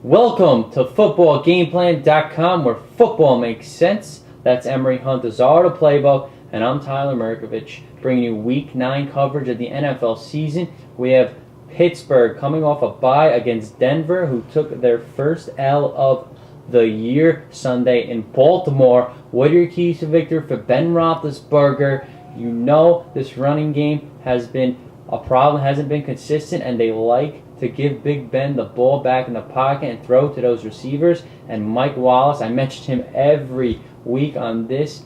Welcome to footballgameplan.com, where football makes sense. That's Emery Hunt, the czar of the playbook, and I'm Tyler Merkovich, bringing you Week 9 coverage of the NFL season. We have Pittsburgh coming off a bye against Denver, who took their first L of the year Sunday in Baltimore. What are your keys to victory for Ben Roethlisberger? You know this running game has been a problem, hasn't been consistent, and they like to give Big Ben the ball back in the pocket and throw to those receivers. And Mike Wallace, I mentioned him every week on this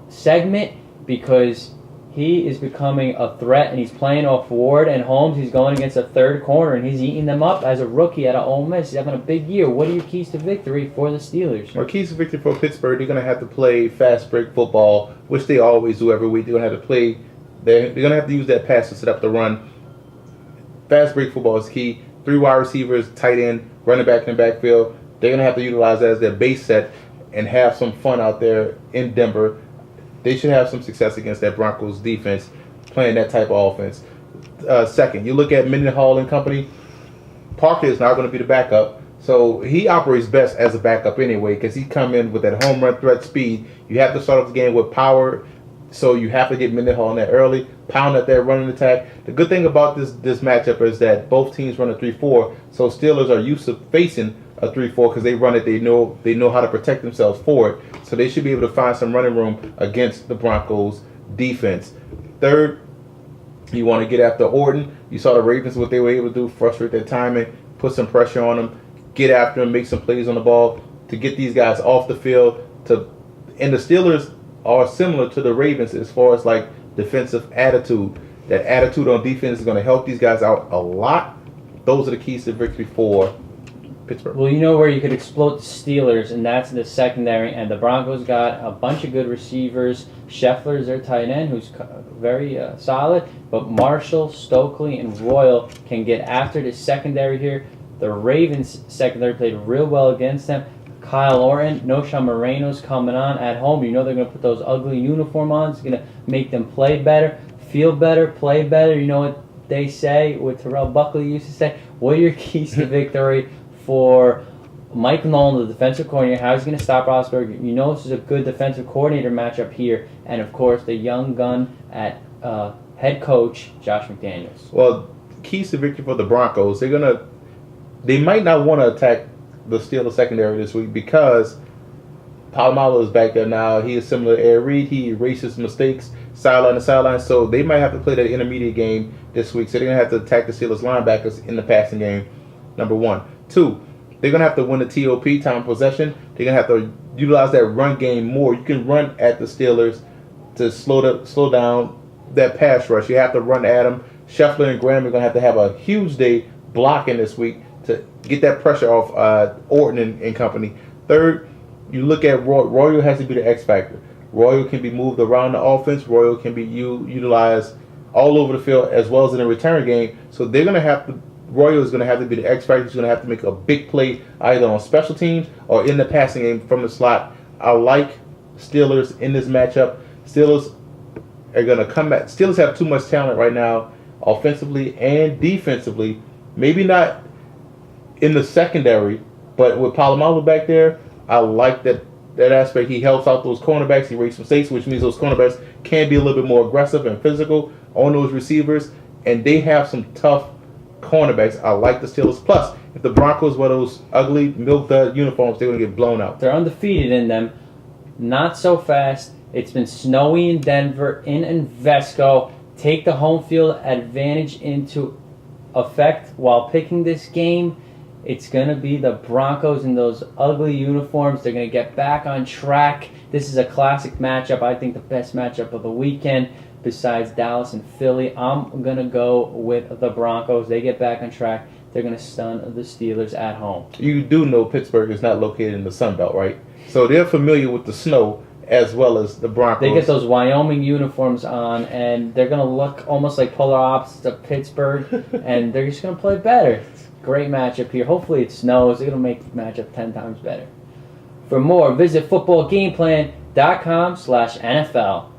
segment because he is becoming a threat, and he's playing off Ward and Holmes. He's going against a third corner, and he's eating them up as a rookie at Ole Miss. He's having a big year. What are your keys to victory for the Steelers? Well, keys to victory for Pittsburgh, they're going to have to play fast break football, which they always do every week. They're going to have to play. They're going to have to use that pass to set up the run. Fast break football is key. 3 wide receivers, tight end, running back in the backfield. They're going to have to utilize that as their base set and have some fun out there in Denver. They should have some success against that Broncos defense playing that type of offense. Second, you look at Mendenhall and company. Parker is not going to be the backup. So he operates best as a backup anyway because he come in with that home run threat speed. You have to start off the game with power. So you have to get Mendenhall in there early, pound at that running attack. The good thing about this matchup is that both teams run a 3-4, so Steelers are used to facing a 3-4 because they run it. They know how to protect themselves for it, so they should be able to find some running room against the Broncos defense. Third, you want to get after Orton. You saw the Ravens, what they were able to do, frustrate their timing, put some pressure on them, get after them, make some plays on the ball to get these guys off the field. And the Steelers are similar to the Ravens as far as like defensive attitude. That attitude on defense is going to help these guys out a lot. Those are the keys to victory for Pittsburgh. Well, you know where you could explode the Steelers, and that's in the secondary. And the Broncos got a bunch of good receivers. Scheffler is their tight end, who's very solid. But Marshall, Stokely, and Royal can get after the secondary here. The Ravens secondary played real well against them. Kyle Orton, Nosha Moreno's coming on at home. You know they're going to put those ugly uniform on. It's going to make them play better, feel better, play better. You know what they say, what Terrell Buckley used to say. What are your keys to victory for Mike Nolan, the defensive coordinator? How he's going to stop Roethlisberger? You know this is a good defensive coordinator matchup here. And, of course, the young gun at head coach Josh McDaniels. Well, keys to victory for the Broncos, they might not want to attack the Steelers secondary this week because Palomalo is back there now. He is similar to Ed Reed. He erases mistakes sideline to sideline. So they might have to play that intermediate game this week. So they're going to have to attack the Steelers linebackers in the passing game, number 1. 2, they're going to have to win the T.O.P, time of possession. They're going to have to utilize that run game more. You can run at the Steelers to slow down that pass rush. You have to run at them. Scheffler and Graham are going to have a huge day blocking this week to get that pressure off Orton and company. Third, you look at Royal has to be the X factor. Royal can be moved around the offense. Royal can be utilized all over the field as well as in the return game. So Royal is going to have to be the X factor. He's going to have to make a big play either on special teams or in the passing game from the slot. I like Steelers in this matchup. Steelers are going to come back. Steelers have too much talent right now, offensively and defensively. Maybe not in the secondary, but with Palomalo back there, I like that aspect. He helps out those cornerbacks. He erases mistakes, which means those cornerbacks can be a little bit more aggressive and physical on those receivers, and they have some tough cornerbacks. I like the Steelers. Plus, if the Broncos wear those ugly milk-dud uniforms, they're going to get blown out. They're undefeated in them. Not so fast. It's been snowy in Denver, in Invesco. Take the home field advantage into effect while picking this game. It's going to be the Broncos in those ugly uniforms. They're going to get back on track. This is a classic matchup. I think the best matchup of the weekend besides Dallas and Philly. I'm going to go with the Broncos. They get back on track. They're going to stun the Steelers at home. You do know Pittsburgh is not located in the Sun Belt, right? So they're familiar with the snow as well as the Broncos. They get those Wyoming uniforms on, and they're going to look almost like polar opposites of Pittsburgh, and they're just going to play better. Great matchup here. Hopefully it snows. It's going to make the matchup 10 times better. For more, visit footballgameplan.com/NFL.